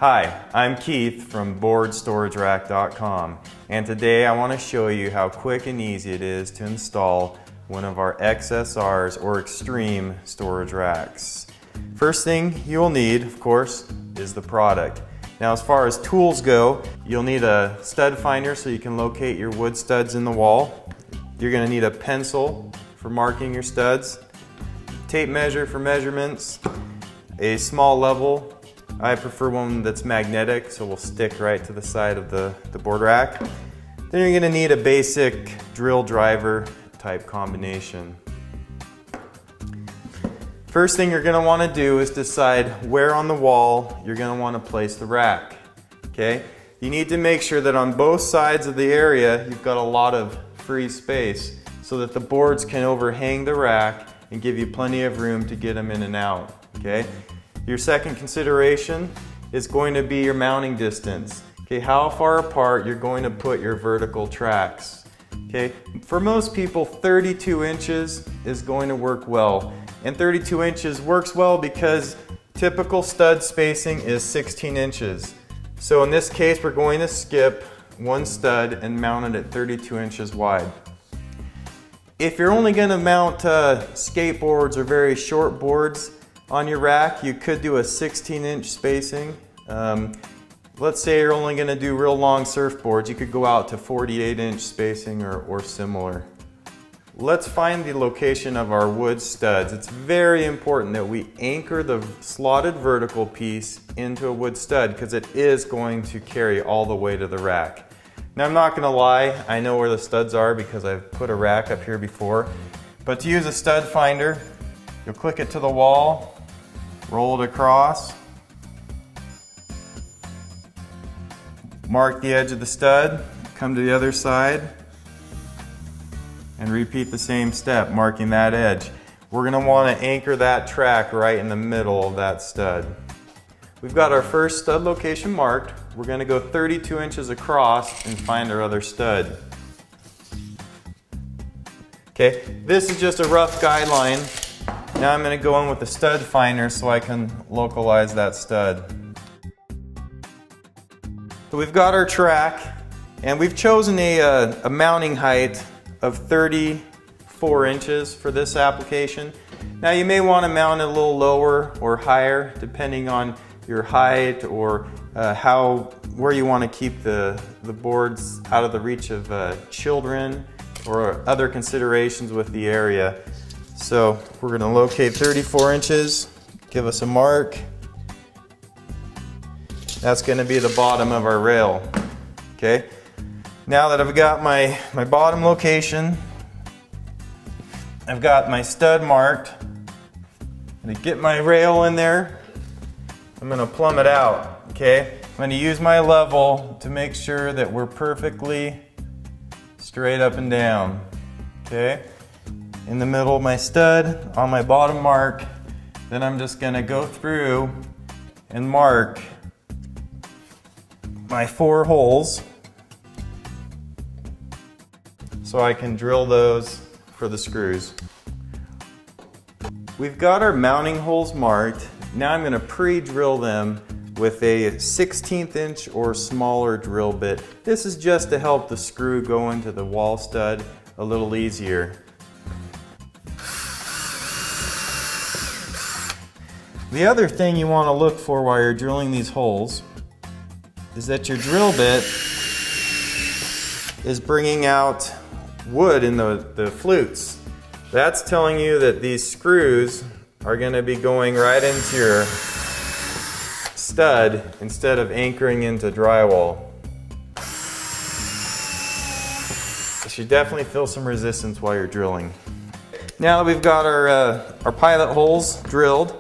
Hi, I'm Keith from Boardstoragerack.com, and today I want to show you how quick and easy it is to install one of our XSRs or Xtreme storage racks. First thing you'll need, of course, is the product. Now, as far as tools go, you'll need a stud finder so you can locate your wood studs in the wall. You're going to need a pencil for marking your studs, tape measure for measurements, a small level. I prefer one that's magnetic, so will stick right to the side of the board rack. Then you're going to need a basic drill driver type combination. First thing you're going to want to do is decide where on the wall you're going to want to place the rack. Okay? You need to make sure that on both sides of the area you've got a lot of free space so that the boards can overhang the rack and give you plenty of room to get them in and out. Okay? Your second consideration is going to be your mounting distance. Okay, how far apart you're going to put your vertical tracks. Okay, for most people 32 inches is going to work well. And 32 inches works well because typical stud spacing is 16 inches. So in this case we're going to skip one stud and mount it at 32 inches wide. If you're only going to mount skateboards or very short boards on your rack, you could do a 16-inch spacing. Let's say you're only going to do real long surfboards, you could go out to 48-inch spacing or similar. Let's find the location of our wood studs. It's very important that we anchor the slotted vertical piece into a wood stud because it is going to carry all the way to the rack. Now, I'm not going to lie, I know where the studs are because I've put a rack up here before. But to use a stud finder, you'll click it to the wall, roll it across, mark the edge of the stud, come to the other side, and repeat the same step, marking that edge. We're going to want to anchor that track right in the middle of that stud. We've got our first stud location marked. We're going to go 32 inches across and find our other stud. Okay, this is just a rough guideline. Now I'm going to go in with the stud finder so I can localize that stud. So we've got our track and we've chosen a mounting height of 34 inches for this application. Now you may want to mount it a little lower or higher depending on your height or where you want to keep the boards out of the reach of children or other considerations with the area. So we're going to locate 34 inches, give us a mark. That's going to be the bottom of our rail. Okay. Now that I've got my bottom location, I've got my stud marked. I'm going to get my rail in there. I'm going to plumb it out. Okay. I'm going to use my level to make sure that we're perfectly straight up and down. Okay. In the middle of my stud, on my bottom mark, then I'm just going to go through and mark my 4 holes so I can drill those for the screws. We've got our mounting holes marked. Now I'm going to pre-drill them with a 1/16 inch or smaller drill bit. This is just to help the screw go into the wall stud a little easier. The other thing you want to look for while you're drilling these holes is that your drill bit is bringing out wood in the flutes. That's telling you that these screws are going to be going right into your stud instead of anchoring into drywall. You should definitely feel some resistance while you're drilling. Now that we've got our pilot holes drilled,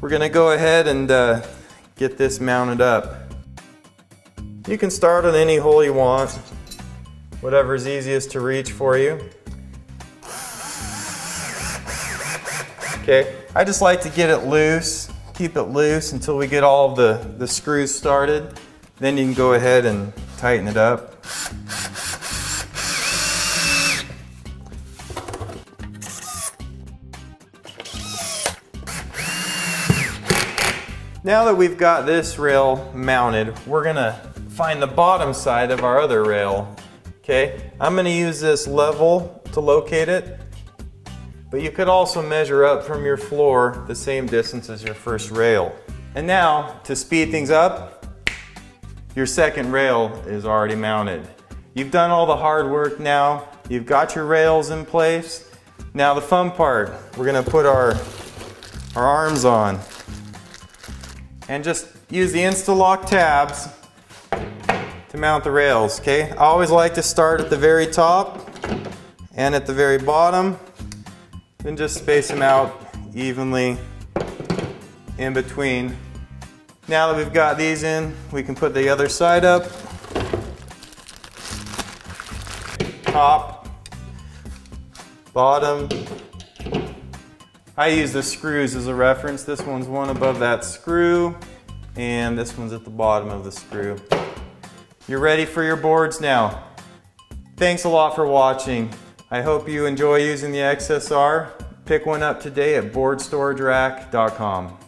we're going to go ahead and get this mounted up. You can start on any hole you want, whatever's easiest to reach for you. Okay, I just like to get it loose, keep it loose until we get all of the screws started. Then you can go ahead and tighten it up. Now that we've got this rail mounted, we're gonna find the bottom side of our other rail. Okay, I'm gonna use this level to locate it, but you could also measure up from your floor the same distance as your first rail. And now, to speed things up, your second rail is already mounted. You've done all the hard work now, you've got your rails in place. Now the fun part, we're gonna put our arms on and just use the Insta-Lock tabs to mount the rails, okay? I always like to start at the very top and at the very bottom, then just space them out evenly in between. Now that we've got these in, we can put the other side up. Top, bottom. I use the screws as a reference. This one's one above that screw, and this one's at the bottom of the screw. You're ready for your boards now. Thanks a lot for watching. I hope you enjoy using the XSR. Pick one up today at boardstoragerack.com.